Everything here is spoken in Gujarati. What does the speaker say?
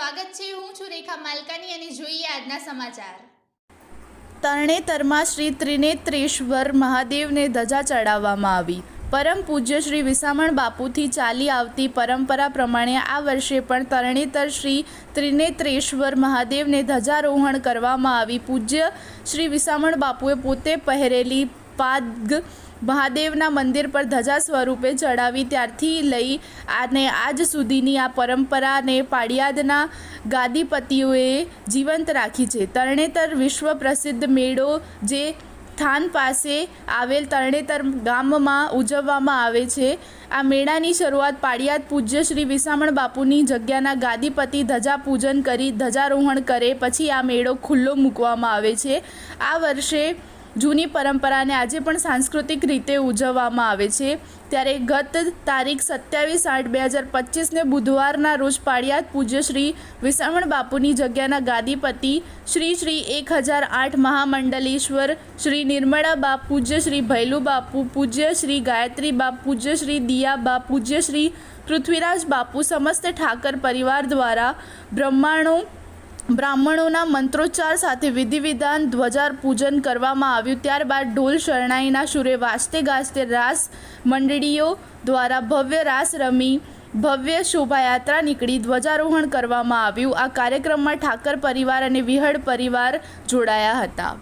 સ્વાગત છે। હું છું રેખા માલકાની અને જોઈએ આજના સમાચાર। તરણેતરમાં શ્રી ત્રિનેત્રેશ્વર મહાદેવને ધજા ચડાવવામાં આવી। પરમ પૂજ્ય શ્રી વિસામણ બાપુથી ચાલી આવતી પરંપરા પ્રમાણે આ વર્ષે પણ તરણેતર શ્રી ત્રિનેત્રેશ્વર મહાદેવને ધજારોહણ કરવામાં આવી। પૂજ્ય શ્રી વિસામણ બાપુએ પોતે પહેરેલી પાગ મહાદેવના મંદિર પર ધજા સ્વરૂપે ચડાવી। ત્યારથી લઈ અને આજ સુધીની આ પરંપરાને પાળિયાદના ગાદીપતિઓએ જીવંત રાખી છે। તરણેતર વિશ્વ પ્રસિદ્ધ મેળો જે થાન પાસે આવેલ તરણેતર ગામમાં ઉજવવામાં આવે છે। આ મેળાની શરૂઆત પાળિયાદ પૂજ્ય શ્રી વિસામણ બાપુની જગ્યાના ગાદીપતિ ધજા પૂજન કરી ધજારોહણ કરે પછી આ મેળો ખુલ્લો મૂકવામાં આવે છે। આ વર્ષે જૂની પરંપરાને આજે પણ સાંસ્કૃતિક રીતે ઉજવવામાં આવે છે। ત્યારે ગત તારીખ 27/8/2025ને બુધવારના રોજ પાળિયાદ પૂજ્ય શ્રી વિસામણ બાપુની જગ્યાના ગાદીપતિ શ્રી 1008 મહામંડલેશ્વર શ્રી નિર્મળા બાપ, પૂજ્ય શ્રી ભૈલુ બાપુ, પૂજ્ય શ્રી ગાયત્રી બાપ, પૂજ્ય શ્રી દિયા બાપ, પૂજ્ય શ્રી પૃથ્વીરાજ બાપુ સમસ્ત ઠાકર પરિવાર દ્વારા બ્રાહ્મણોના મંત્રોચ્ચાર સાથે વિધિ વિધાન ધ્વજા પૂજન કરવામાં આવ્યું। ત્યારબાદ ઢોલ શરણાઈના સુરે વાજતે ગાજતે રાસ મંડળીઓ દ્વારા ભવ્ય રાસ રમી ભવ્ય શોભાયાત્રા નીકળી ધ્વજારોહણ કરવામાં આવ્યું। આ કાર્યક્રમમાં ઠાકર પરિવાર અને વિહળ પરિવાર જોડાયા હતા।